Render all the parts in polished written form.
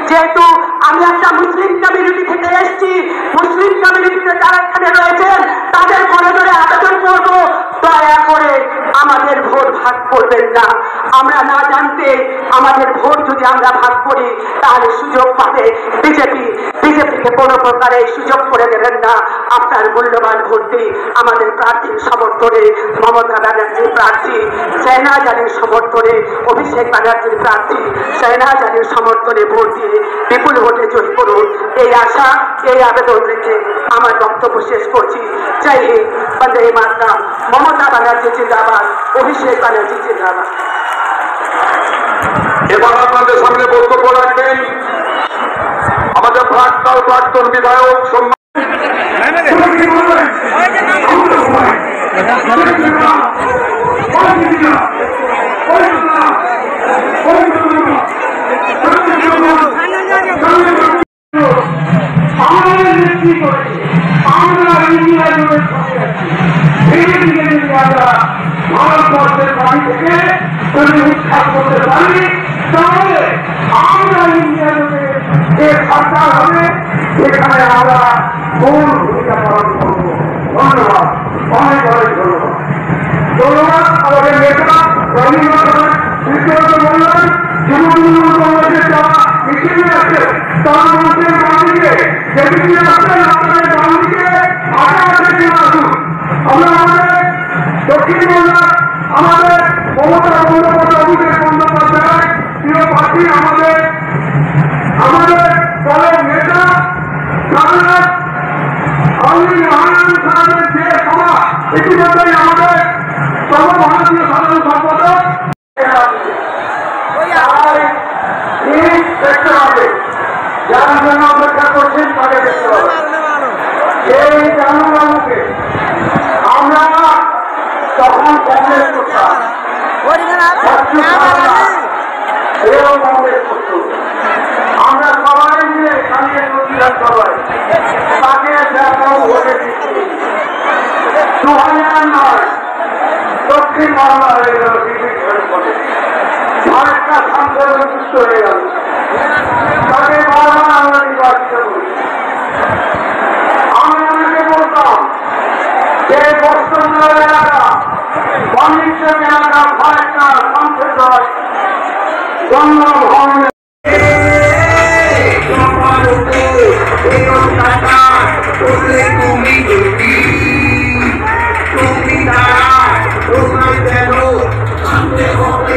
যেহেতু আমি একটা মুসলিম কমিউনিটি থেকে এসেছি, মুসলিম কমিউনিটিতে যারা এখানে রয়েছেন তাদের করে ধরে আবেদন করব, দয়া করে আমাদের ভোট ভাগ করবেন না। আমরা না জানতে আমাদের ভোট যদি আমরা ভাগ করি তাহলে সুযোগ পাবে বিজেপিকে কোনো প্রকারে সুযোগ করে দেবেন না। আপনার মূল্যবান ভোট দিই আমাদের প্রার্থীর সমর্থনে, মমতা ব্যানার্জির প্রার্থী, শাহনাজ আলীর সমর্থনে, অভিষেক ব্যানার্জির প্রার্থী শাহনাজ আলীর সমর্থনে ভোট দিয়ে বিপুল ভোটে জয়ী করুন। এই আশা, এই আবেদন রেখে আমার বক্তব্য শেষ করছি। জয় হিন্দ, বন্দে মাতরম। মমতা ব্যানার্জি জিন্দাবাদ, অভিষেক ব্যানার্জি জিন্দাবাদ। এবার আপনাদের সামনে বক্তব্য রাখবেন আমাদের প্রাক্তন বিধায়ক ভারতবর্ষের বাড়ি থেকে যদি উৎখাত করতে পারি তাহলে আমরা ইন্ডিয়া যে সরকার হবে সেখানে আমরা মূল ভূমিকা পালন করব। ধন্যবাদ, অনেক অনেক ধন্যবাদ। ধন্যবাদ আমাদের নেতা বললেন যুবক কংগ্রেসের যারা মিছিলে আছে তার মধ্যে বাঙালিকে যেদিকে আসবেন আপনাদের বাঙালিকে আগে থেকে আসুন। আমরা আমাদের দক্ষিণবঙ্গের আমাদের মমতা বন্দ্যোপাধ্যায়, অভিষেক বন্দ্যোপাধ্যায় প্রিয় প্রার্থী, আমাদের দলের নেতা সাধারণ সাহেবের যে সভা ইতিমধ্যেই আমাদের সর্বভারতীয় সাধারণ সম্পাদক দেখতে হবে, যার জন্য অপেক্ষা করছেন তাকে দেখতে হবে। এই জানুবাবুকে আমরা তখন কংগ্রেস করতাম, আমরা সবাই মিলে এখানে প্রতিবাদ করবাই তাকে ভোটে দিচ্ছি। 2009 দক্ষিণ বাংলা হয়ে গেল আরেকটা সাংসদ নিযুক্ত হয়ে গেল, তাকে বারবার আমরা নির্বাচিত করি। অনিচ্ছে মেয়াদা ভয়টা সম্প্রদায় গণভবনে তুমি যদি তুমি তারা তোমার যেন আনতে হবে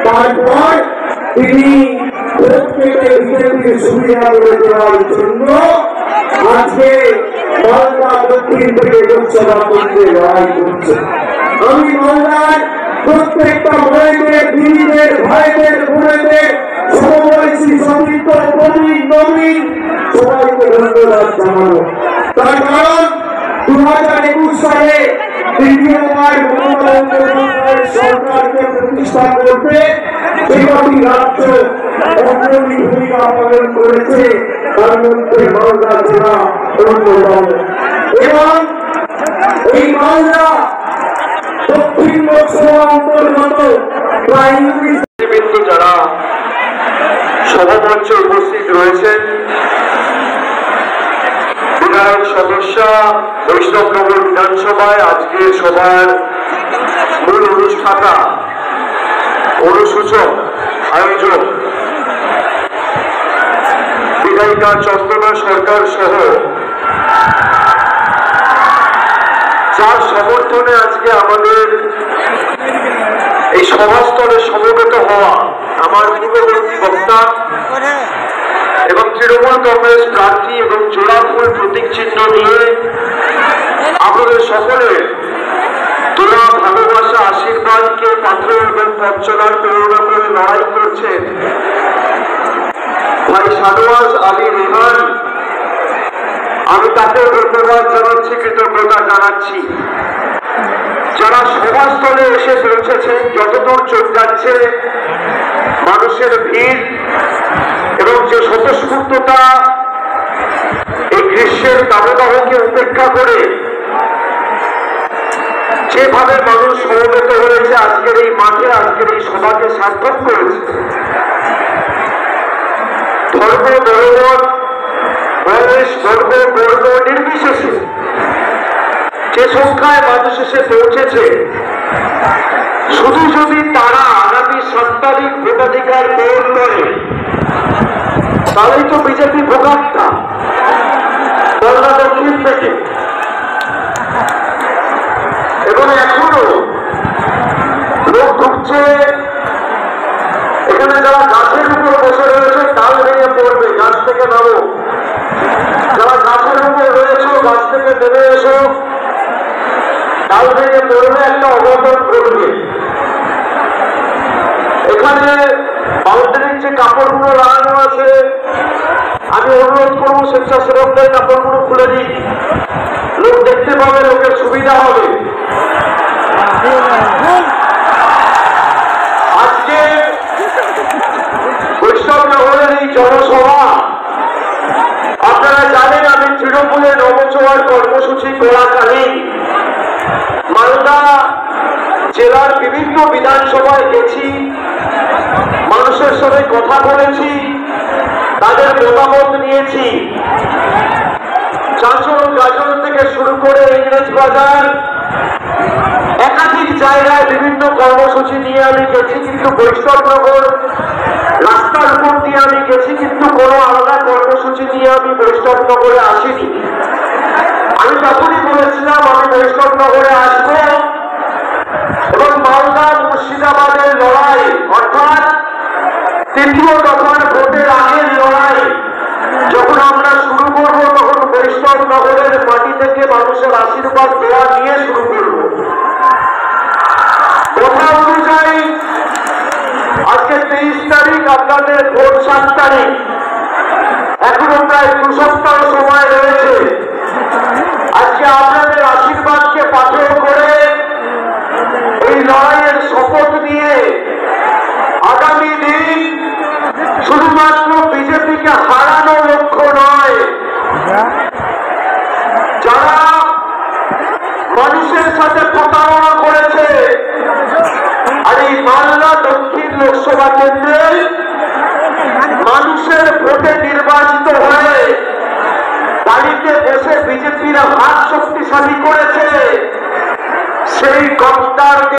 তারপর তিনি সুবিধা করে দেওয়ার জন্য আজকে মালদা দক্ষিণ থেকে লোকসভা করতে লড়াই করছে। আমি মালদার প্রত্যেকটা ভাইদের দিদিদের ভাইদের বোনেদের সমবয়সী সতীর্থ প্রবীণ নবীন সবাইকে ধন্যবাদ জানাবো। তার কারণ 2021 সালে তৃতীয়বার মমতা বন্দ্যোপাধ্যায়ের সরকারকে প্রতিষ্ঠা করতে এগারোটি রাজ্য অগ্রণী ভূমিকা পালন করেছে, তার মধ্যে মালদা জেলা অন্যতম। এবং এই মালদা দক্ষিণ লোকসভা অন্তর্গত প্রায় যারা সভামঞ্চে উপস্থিত রয়েছেন, বিধায়ক সদস্য বৈষ্ণবনগর বিধানসভায় আজকের সভার মূল অনুষ্ঠাতা অনুসূচক আয়োজক বিধায়িকা চন্দনা সরকার সহ যার সমর্থনে আজকে আমাদের এই সভাস্থলে সমবেত হওয়া আমার পূর্ববর্তী বক্তা এবং তৃণমূল কংগ্রেস প্রার্থী এবং জোড়া ফুল প্রতীক চিহ্ন নিয়ে আপনাদের সকলের তোরা ভালোবাসা আশীর্বাদকে পাত্র এবং পথ চলার প্রেরণা করে লড়াই করছেন ভাই শাহনওয়াজ আলী রেহান। আমি তাকে ধন্যবাদ জানাচ্ছি, কৃতজ্ঞতা জানাচ্ছি। যারা সভাস্থলে এসে পৌঁছেছে, যতদূর চোখ যাচ্ছে মানুষের ভিড় এবং যে স্বতঃস্ফূর্ততা এই গ্রীষ্মের দাবদাহকে উপেক্ষা করে যেভাবে মানুষ সমবেত হয়েছে আজকের এই মাঠে, আজকের এই সভাকে সার্থক করেছে। ধর্ম, দলমত, বয়স, বর্গ, বর্ণ নির্বিশেষে যে সংখ্যায় মানুষ এসে পৌঁছেছে, শুধু যদি তারা আগামী 7 তারিখ ভোটাধিকার প্রয়োগ করে তাহলেই তো বিজেপি ভোগান্তা বলনা দক্ষিণ থেকে। এবং এখনো লোক ঢুকছে এখানে, যারা গাছের উপর বসে রয়েছে ডাল ভেঙে পড়বে, গাছ থেকে নামো। যারা গাছের উপর রয়েছে গাছ থেকে নেমে এসো, ডাল ভেঙে পড়বে, একটা অঘটন ঘটবে। এখানে বাউন্ডারির যে কাপড়গুলো লাগানো আছে, আমি অনুরোধ করবো স্বেচ্ছাসেবকদের কাপড়গুলো খুলে দিই, লোক দেখতে পাবে, লোকের সুবিধা হবে। আজকে বৈষ্ণবনগরের এই জনসভা আপনারা জানেন, আমি তৃণমূলের নবচোয়ার কর্মসূচি চলাকালীন মালদা জেলার বিভিন্ন বিধানসভায় গেছি, মানুষের সঙ্গে কথা বলেছি, তাদের মতামত নিয়েছি। চাঁচল, গাজল থেকে শুরু করে ইংরেজ বাজার, একাধিক জায়গায় বিভিন্ন কর্মসূচি নিয়ে আমি গেছি, কিন্তু বৈষ্ণবনগর রাস্তার উপর দিয়ে আমি গেছি, কিন্তু কোনো আলাদা কর্মসূচি নিয়ে আমি বৈষ্ণবনগরে আসিনি। আমি তখনই বলেছিলাম আমি বৈষ্ণবনগরে আসবো এবং মালদা মুর্শিদাবাদের লড়াই, অর্থাৎ 3য় দফার ভোটের আগের লড়াই যখন আমরা শুরু করবো, তখন বৈষ্ণবনগরের মাটি থেকে মানুষের আশীর্বাদ দেওয়া নিয়ে শুরু করব। কথা অনুযায়ী আজকে 23 তারিখ, আপনাদের ভোট 7 তারিখ, এখনো প্রায় 2 সপ্তাহ সময় রয়েছে। আজকে আপনাদের আশীর্বাদকে পাথর করে এই লড়াইয়ের শপথ নিয়ে আগামী দিন শুধুমাত্র বিজেপিকে হারানো লক্ষ্য নয়, যারা মানুষের সাথে প্রতারণা করেছে, আর এই মালদা দক্ষিণ লোকসভা কেন্দ্রে মানুষের ভোটে নির্বাচিত হয়ে বাড়িতে বসে বিজেপিরা হাত শক্তিশালী করেছে, সেই গদ্দারকে